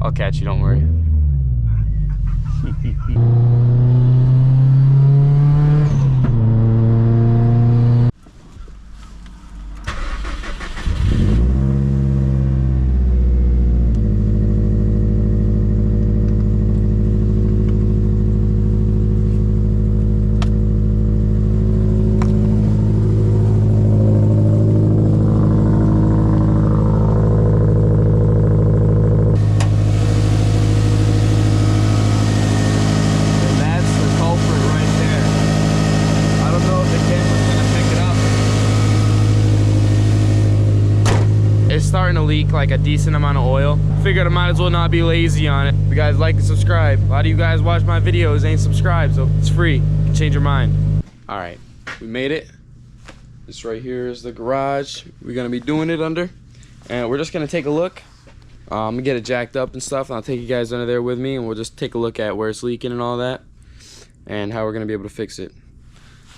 I'll catch you, don't worry. Starting to leak like a decent amount of oil. Figured I might as well not be lazy on it. If you guys like and subscribe. A lot of you guys watch my videos, ain't subscribed, so it's free. You can change your mind. All right, we made it. This right here is the garage we're gonna be doing it under, and we're just gonna take a look. I'm gonna get it jacked up and stuff, and I'll take you guys under there with me, and we'll just take a look at where it's leaking and all that, and how we're gonna be able to fix it.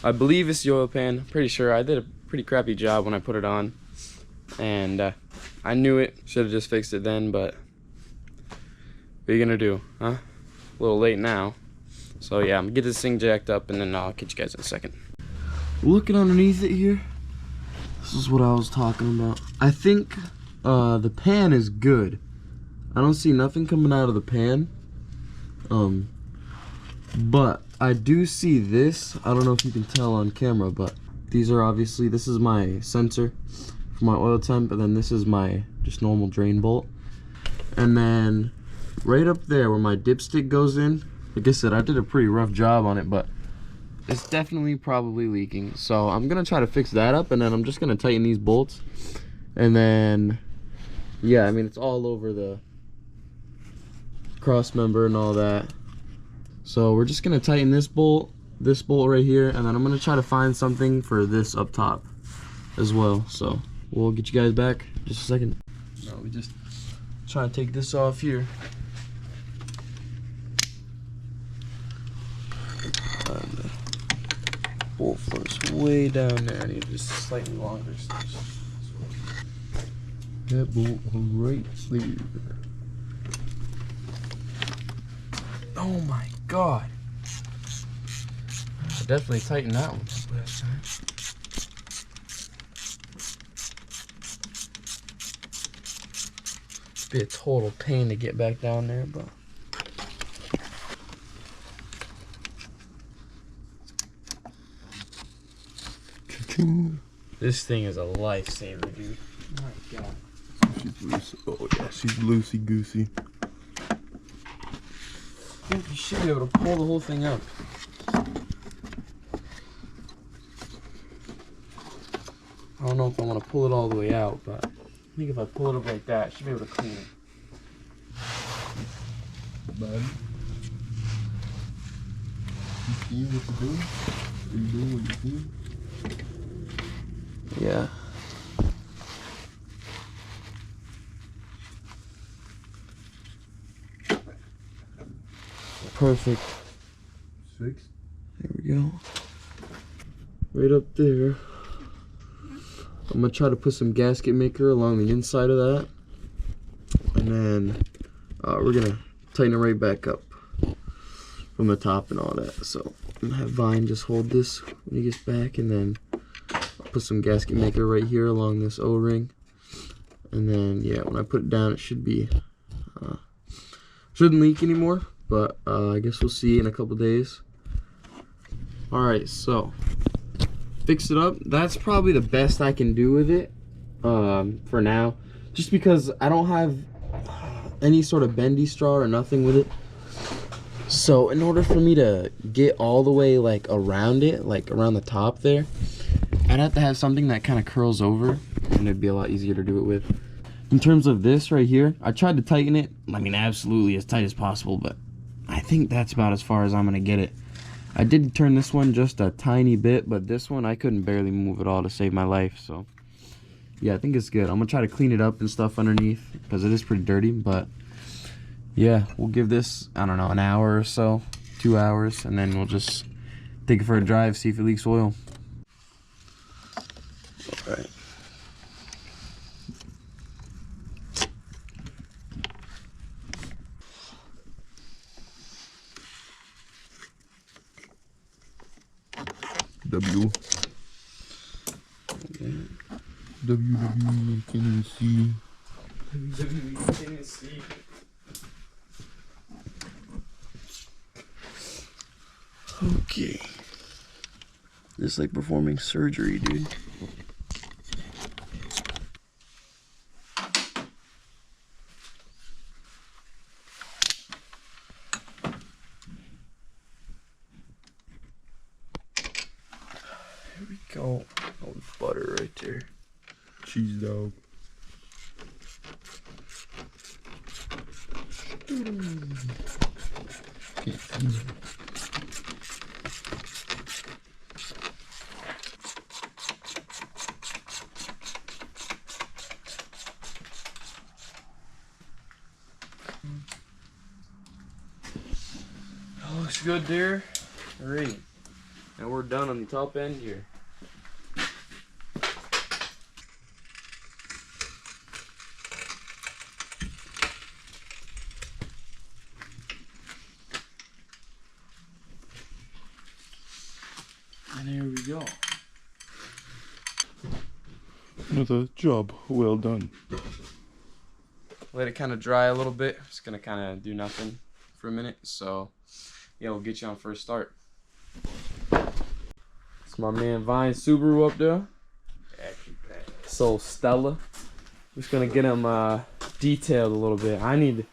I believe it's the oil pan. Pretty sure I did a pretty crappy job when I put it on, and I knew it. Should have just fixed it then, but what are you gonna do, huh? A little late now. So yeah, I'm gonna get this thing jacked up, and then I'll catch you guys in a second. Looking underneath it here, this is what I was talking about. I think the pan is good. I don't see nothing coming out of the pan. But I do see this. I don't know if you can tell on camera, but these are obviously, this is my sensor for my oil temp, and then this is my just normal drain bolt. And then right up there where my dipstick goes in, like I said, I did a pretty rough job on it, but it's definitely probably leaking. So I'm gonna try to fix that up, and then I'm just gonna tighten these bolts. And then, yeah, I mean, it's all over the cross member and all that. So we're just gonna tighten this bolt right here, and then I'm gonna try to find something for this up top as well. So we'll get you guys back in just a second. No, we just try to take this off here. And the bolt first way down there. I need just slightly longer. That bolt right there. Oh my god. I definitely tightened that one last time. Be a total pain to get back down there, but this thing is a lifesaver, dude. My god. She's loose. Oh yeah, she's loosey goosey. I think you should be able to pull the whole thing up. I don't know if I want to pull it all the way out, but I think if I pull it up like that, I should be able to clean it. Buddy, you see what you're doing? Are you doing what you see? Yeah. Perfect. 6. There we go. Right up there. I'm gonna try to put some gasket maker along the inside of that, and then we're gonna tighten it right back up from the top and all that. So I'm gonna have Vine just hold this when he gets back, and then I'll put some gasket maker right here along this O-ring, and then yeah, when I put it down, it should be shouldn't leak anymore. But I guess we'll see in a couple days. Alright, so fix it up. That's probably the best I can do with it for now, just because I don't have any sort of bendy straw or nothing with it. So in order for me to get all the way like around it, like around the top there, I'd have to have something that kind of curls over, and it'd be a lot easier to do it with. In terms of this right here, I tried to tighten it, I mean absolutely as tight as possible, but I think that's about as far as I'm gonna get it. I did turn this one just a tiny bit, but this one I couldn't barely move at all to save my life. So yeah, I think it's good. I'm gonna try to clean it up and stuff underneath because it is pretty dirty. But yeah, we'll give this, I don't know, an hour or so, 2 hours, and then we'll just take it for a drive, see if it leaks oil. All right. W. Okay. WWE, can't even see. WWE, can't even see. Okay. This is like performing surgery, dude. There we go. Oh, butter right there. Cheese dog. Can't see. Looks good there. Alright. Now we're done on the top end here. And there we go. Another job well done. Let it kind of dry a little bit. It's gonna kind of do nothing for a minute. So yeah, we'll get you on first start. It's my man Vine Subaru up there. So Stella. Just gonna get him detailed a little bit. I need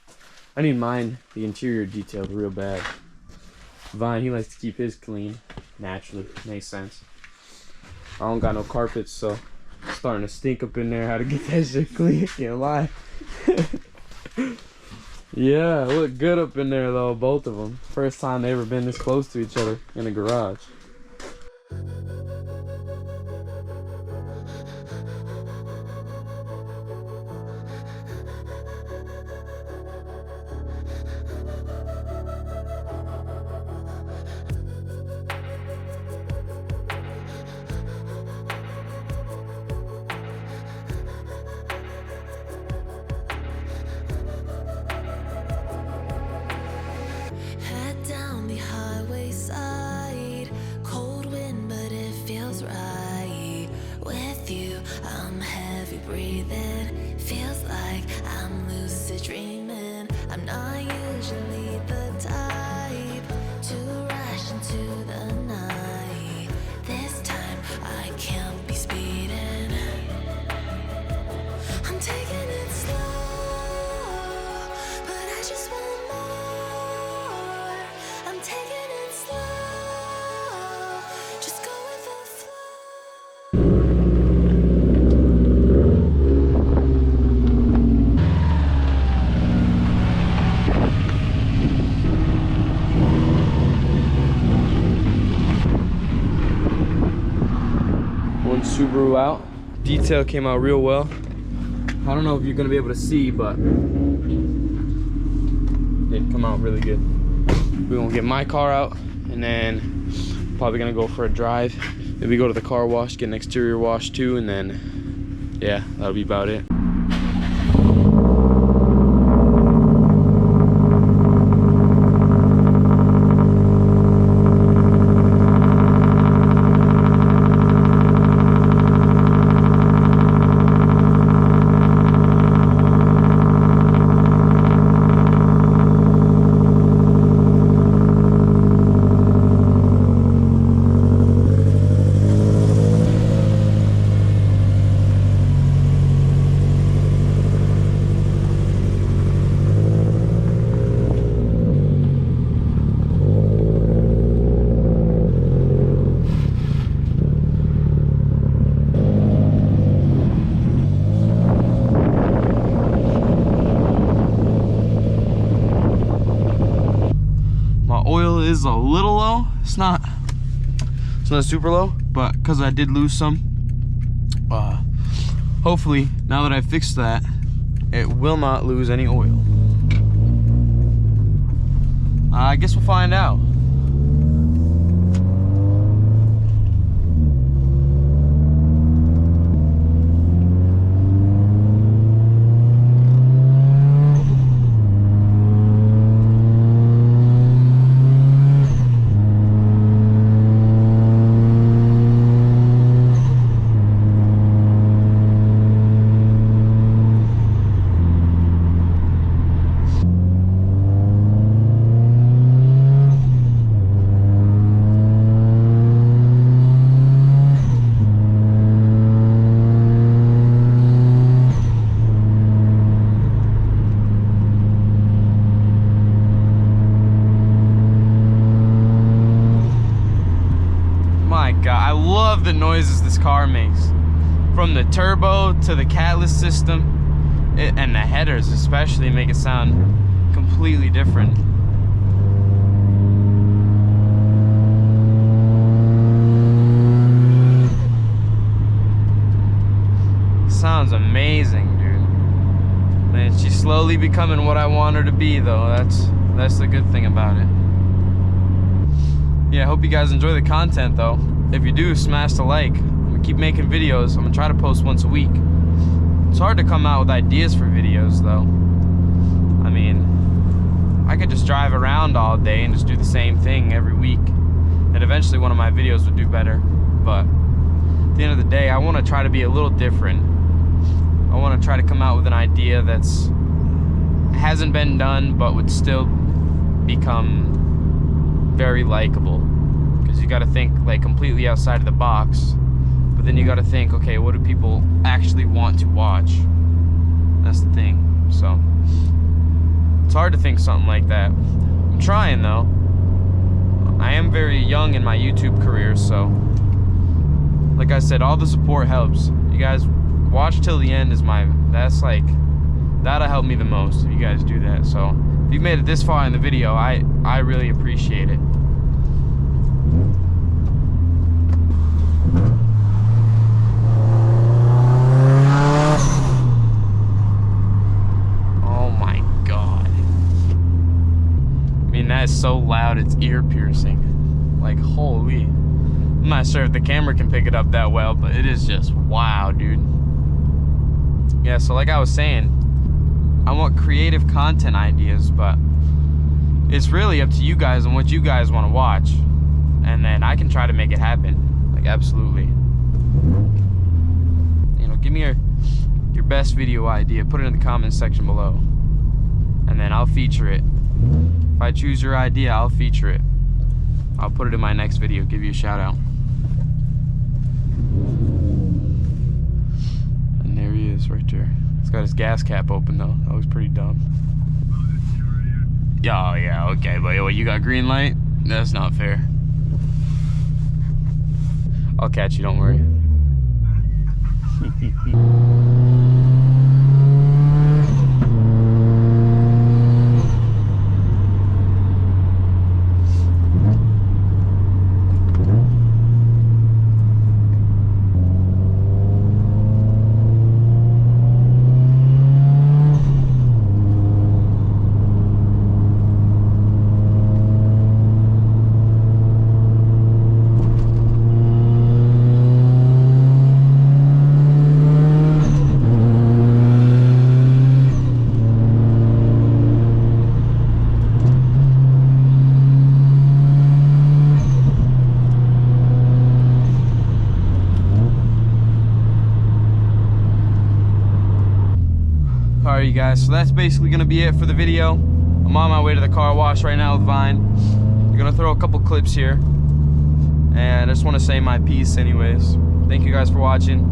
mine, the interior detailed real bad. Vine, he likes to keep his clean. Naturally, makes sense. I don't got no carpets, so it's starting to stink up in there. How to get that shit clean? Can't lie. Yeah, look good up in there though, both of them. First time they ever been this close to each other in a garage. Breathing feels like I'm lucid dreaming. I'm not usually the type to rush into the night. This time I can't be speeding. I'm taking it slow, but I just want more. I'm taking it slow, just go with the flow. Subaru out. Detail came out real well. I don't know if you're gonna be able to see, but it come out really good. We're gonna get my car out and then probably gonna go for a drive. Maybe go to the car wash, get an exterior wash too, and then yeah, that'll be about it. Is a little low. It's not super low, but because I did lose some, hopefully now that I fixed that, it will not lose any oil. I guess we'll find out. I love the noises this car makes. From the turbo to the Catless system, and the headers especially make it sound completely different. Sounds amazing, dude. Man, she's slowly becoming what I want her to be, though. That's the good thing about it. Yeah, I hope you guys enjoy the content, though. If you do, smash the like. I'm gonna keep making videos. I'm gonna try to post once a week. It's hard to come out with ideas for videos, though. I mean, I could just drive around all day and just do the same thing every week, and eventually one of my videos would do better. But at the end of the day, I want to try to be a little different. I want to try to come out with an idea that's hasn't been done but would still become very likable, because you got to think like completely outside of the box, but then you got to think, okay, what do people actually want to watch? That's the thing. So it's hard to think something like that. I'm trying, though. I am very young in my YouTube career, so like I said, all the support helps. You guys watch till the end that'll help me the most if you guys do that. So if you made it this far in the video, I really appreciate it. Oh my god. I mean, that is so loud, it's ear piercing. Like, holy. I'm not sure if the camera can pick it up that well, but it is just wow, dude. Yeah, so like I was saying, I want creative content ideas, but it's really up to you guys and what you guys want to watch, and then I can try to make it happen. Like, absolutely. You know, give me your best video idea, put it in the comments section below, and then I'll feature it. If I choose your idea, I'll feature it. I'll put it in my next video, give you a shout out. And there he is right there. He's got his gas cap open though. That looks pretty dumb. Oh yeah, okay, but yo, you got green light? That's not fair. I'll catch you, don't worry. Alright, you guys, so that's basically gonna be it for the video. I'm on my way to the car wash right now with Vine. I'm gonna throw a couple clips here, and I just want to say my piece anyways. Thank you guys for watching.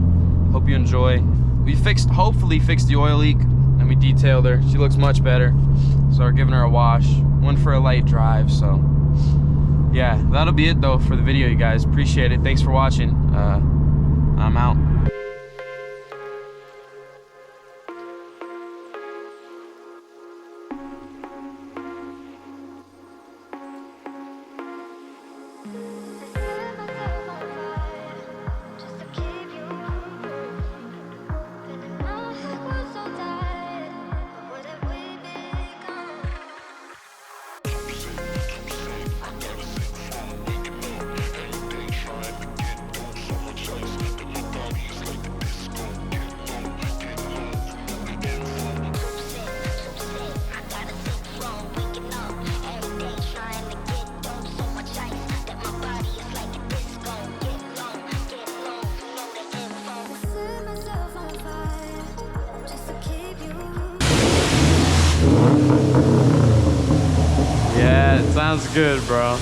Hope you enjoy. We hopefully fixed the oil leak, and we detailed her. She looks much better, so we're giving her a wash. Went for a light drive, so yeah, that'll be it though for the video, you guys. Appreciate it. Thanks for watching. I'm out. Yeah, it sounds good, bro.